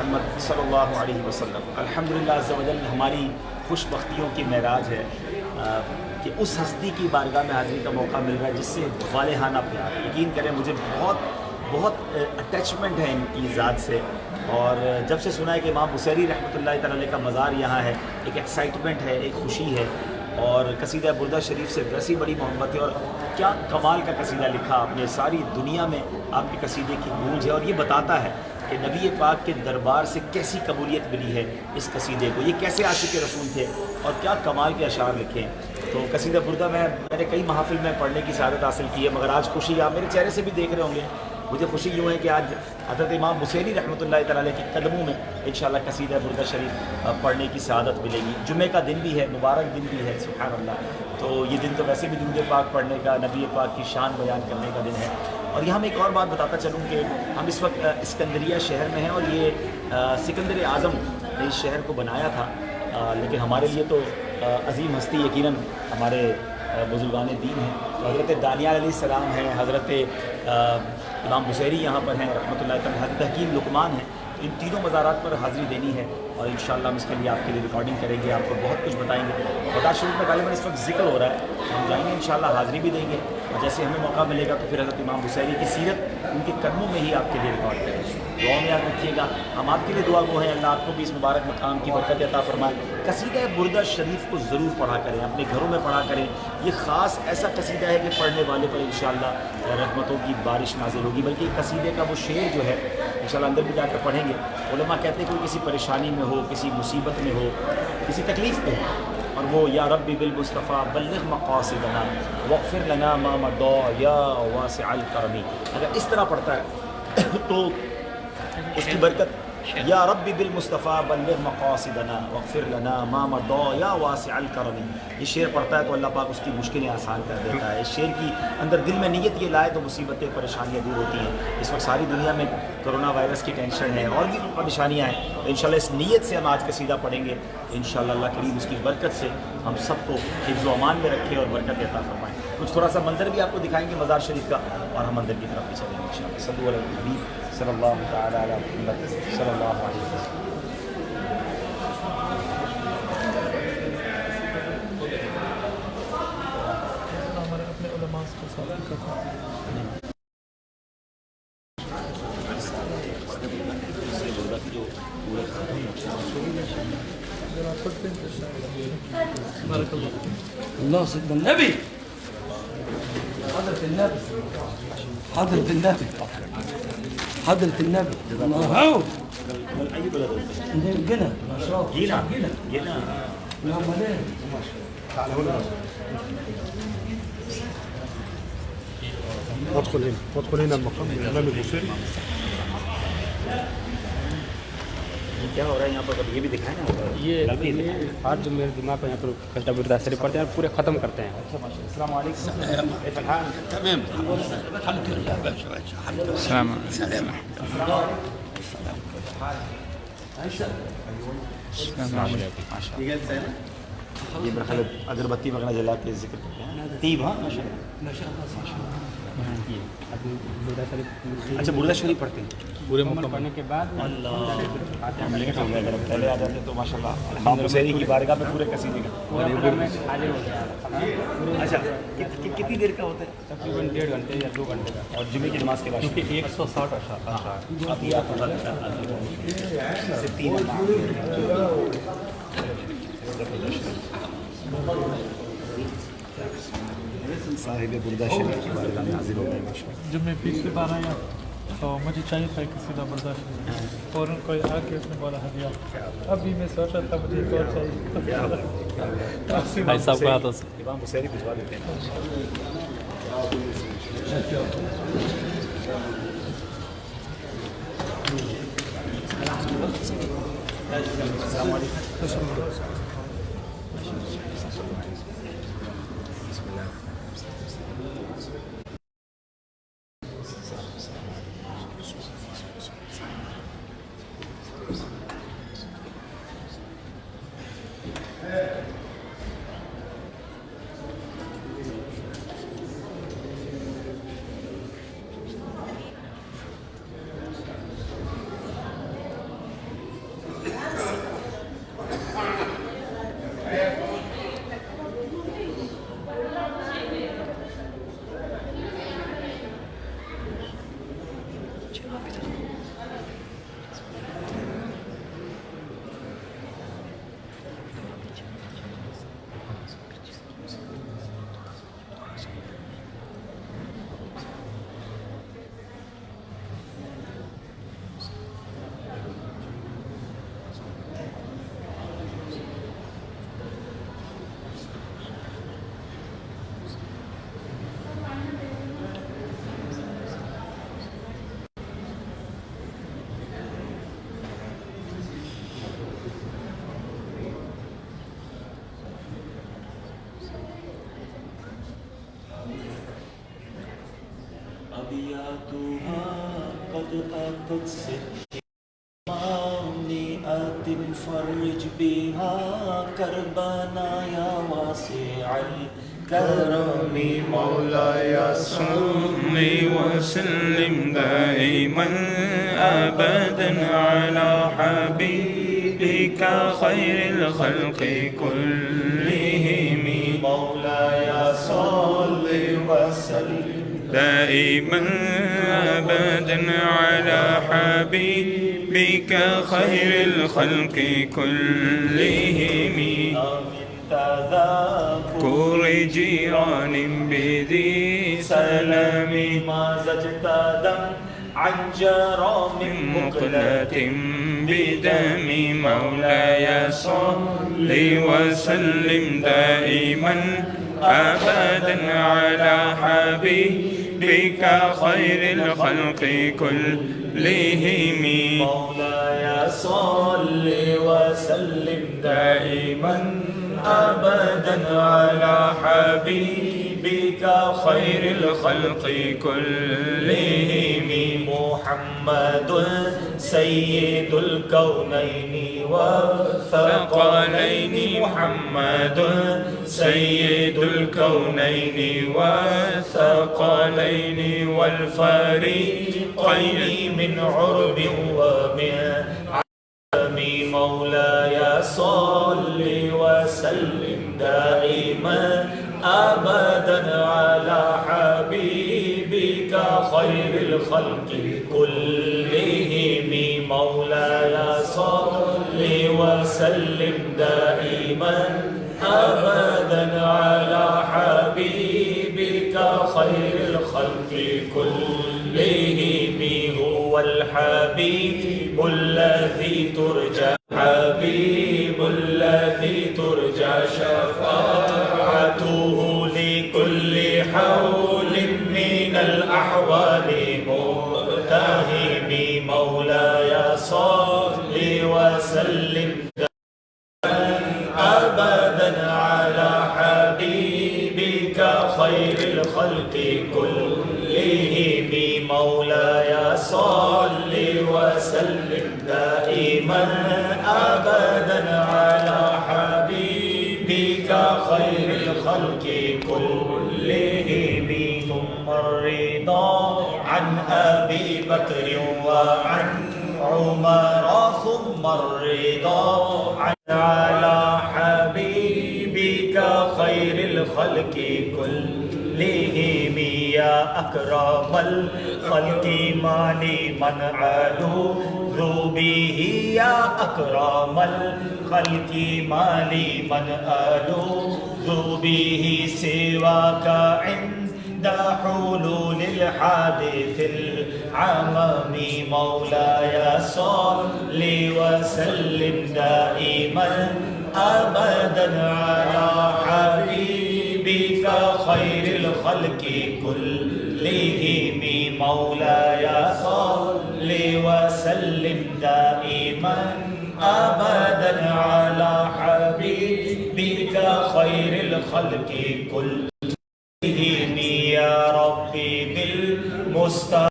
मोहम्मद सल्लल्लाहु अलैहि वसल्लम। अल्हम्दुलिल्लाह अज़्ज़ा वजल हमारी खुशबख्तियों की मेराज है कि उस हस्ती की बारगाह में हाज़िरी का मौका मिल रहा है जिससे वालेहाना प्यार, यकीन करें मुझे बहुत बहुत अटैचमेंट है इनकी ज़ात से। और जब से सुना है कि इमाम बुसैरी रहमतुल्लाह तआला अलैह का मज़ार यहाँ है, एक एक्साइटमेंट है, एक खुशी है। और कसीदा बुर्दा शरीफ से वैसी बड़ी मोहब्बत है, और क्या कमाल का कसीदा लिखा आपने, सारी दुनिया में आपके कसीदे की गूंज है। और ये बताता है कि नबी पाक के दरबार से कैसी कबूलियत मिली है इस कसीदे को, ये कैसे आशिक रसूल थे और क्या कमाल के अशार लिखे हैं। तो कसीदा बुर्दा मैंने कई महफिल में पढ़ने की सआदत हासिल की है, मगर आज खुशी आप मेरे चेहरे से भी देख रहे होंगे। मुझे खुशी यूँ है कि आज हज़रत इमाम बुसैरी रहमतुल्लाह तआला अलैह के कदमों में इंशाअल्लाह कसीदा बुर्दा शरीफ पढ़ने की सआदत मिलेगी। जुम्मे का दिन भी है, मुबारक दिन भी है, सुभान अल्लाह। तो ये दिन तो वैसे भी दुरूद पाक पढ़ने का, नबी पाक की शान बयान करने का दिन है। और यहाँ मैं एक और बात बताता चलूँ कि हम इस वक्त सिकंदरिया शहर में हैं, और ये सिकंदर आज़म ने इस शहर को बनाया था। लेकिन हमारे लिए तो अज़ीम हस्ती यकीनन हमारे बुज़ुर्गान दीन हैं। तो हज़रत दानियाल अलैहिस्सलाम हैं, हज़रत इमाम बुसैरी यहाँ पर हैं रहमतुल्लाह तआला, हज़रत हकीम लुकमान हैं। तो इन तीनों मज़ारात पर हाज़िरी देनी है, और इंशाअल्लाह हम इसके लिए आपके लिए रिकॉर्डिंग करेंगे, आपको बहुत कुछ बताएंगे। मज़ार शरीफ में गालिबन इस वक्त ज़िक्र हो रहा है, हम जाएंगे इंशाअल्लाह, हाज़िरी भी देंगे, और जैसे हमें मौका मिलेगा तो फिर हज़रत इमाम बुसैरी की सीरत उनके कदमों में ही आपके लिए रिकॉर्ड करेंगे। दुआ में याद रखिएगा, हम आपके लिए दुआ गो हैं, अल्लाह आपको भी इस मुबारक मकाम की बरकत अता फरमाए। कसीदा बुर्दा शरीफ को ज़रूर पढ़ा करें, अपने घरों में पढ़ा करें। ये ख़ास ऐसा कसीदा है कि पढ़ने वाले पर इंशाअल्लाह रहमतों की बारिश नाज़िल होगी। बल्कि कसीदे का वो शेर जो है इंशाअल्लाह अंदर भी जाकर पढ़ेंगे। उलमा कहते हैं कोई किसी परेशानी में हो, किसी मुसीबत में हो, किसी तकलीफ़ में हो, और वो या रब्बी बिल मुस्तफ़ा बल्लिग़ मक़ासिदना वग़फ़िर लना मा मदा या वासिअल करमी, अगर इस तरह पढ़ता है तो उसकी बरकत या रब्बी बिल मुस्तफ़ा बल्लिग़ मक़ासिदना वग़फ़िर लना मा मदा या वासिअल करमी। ये शेर पढ़ता है तो अल्लाह पाक उसकी मुश्किलें आसान कर देता है। इस शेर की अंदर दिल में नीयत ये लाए तो मुसीबतें परेशानियाँ दूर होती हैं। इस वक्त सारी दुनिया में कोरोना वायरस की टेंशन है और भी परेशानियाँ हैं, तो इंशाअल्लाह इस नीयत से हम आज कसीदा पढ़ेंगे। इंशाअल्लाह अल्लाह करीम उसकी बरकत से हम सबको हिफ्ज़ व अमान में रखे और बरकत अता फरमाएँ। कुछ थोड़ा सा मंजर भी आपको दिखाएंगे मज़ार शरीफ का, और हम अंदर की तरफ भी चलेंगे इंशाअल्लाह। सल्लल्लाहु अलैहि सल्लल्लाहु तआला अला मुहम्मद सल्लल्लाहु अलैहि वसल्लम। الله سيدنا النبي، حضرة النبي، حضرة النبي، حضرة النبي. الله من أي بلد أنت؟ جنة ما شاء الله. جينا جنة جينا. يا ملك. تعال هنا. ادخل هنا، وادخل هنا المقام الإمام البوصيري. क्या हो रहा है यहाँ पर, ये भी दिखाएं ना। ये आज जो मेरे दिमाग में यहाँ पर कसीदा बुर्दा शरीफ पढ़ते हैं पूरे ख़त्म करते हैं। अस्सलाम वालेकुम। कैफ हाल? تمام الحمد لله باشا باشا الحمد لله سلام ये कैसा है ना, ये मेरा ख्याल अगरबत्ती वगैरह जला के जिक्र करते हैं। तीब, हाँ माशाल्लाह। बुर्दा शरीफ अच्छा बुर्दा शरीफ पढ़ते हैं पूरे मुकम्मल करने के बाद अल्लाह लेट हो गया, अगर पहले आ जाते तो माशाल्लाह इमाम बुसैरी की बारगाह में पूरे कसीदे का। हाजिर हो गया। अच्छा कितनी देर का होता है? तकरीबन 1.5 घंटे या 2 घंटे का। और जुमे की नमाज के बाद 160 अशार। अभी आप से 3 साहिब बुर्दा शरीफ की बारगाह में हाजिर हो गए माशाल्लाह। जब मैं पिछली बार आया तो मुझे चाहिए था कसीदा बुर्दा शरीफ, और कोई आके उसने बोला हदिया। अभी मैं सोच रहा था मुझे एक और चाहिए। भाई साहब को हाथों से इमाम बुसैरी भिजवा देते हैं। अस्सलाम वालेकुम। أبياتها قد أتت مانئة فرج بها كربنا يا واسع الكرم مولاي صل وسلم دائما أبدا على حبيبك خير الخلق كلهم. مولاي صل وسلم دائما أبدا على حبيبك خير الخلق كلهم. من تذكر جيران بذي سلام ما زجت دم عن جرام مقلة بدم. مولاي صل وسلم دائما أبدا على حبيبك خير الخلق كلهم. مولاي صل وسلم دائما أبدا على حبيبك خير الخلق كلهم. محمد سيد الكونين والثقلين. محمد سيد الكونين والثقلين والفريقين من عرب ومن عجم. مولاي صل وسلم دائما أبدا على حبيبك خير الخلق كلهم. مولاي صل وسلم دائما أبدا على حبيبك خير الخلق كلهم. هو الحبيب الذي ترجى حبيب الذي ترجى شفاعته لكل حول من الأحوال متهم. مولاي صل وسلم أبدا على حبيبك خير الخلق كلهم. مولاي صل وسلم دائما أبدا على حبيبك خير الخلق كلهم. ثم الرضا عن أبي بكر وعن عمر. ثم الرضا على حبيبك خير الخلق كلهم. يا أكرم الخلق ما لمن ألوذ به. يا أكرم الخلق ما لمن ألوذ به سواك عند حلول الحادث العمم. مولاي صل وسلم دائما أبدا على حبيبك خير الخلق كلهم. مولاي صل وسلم دائما أبدا على حبيبك خير الخلق كلهم. يا ربي بالمصطفى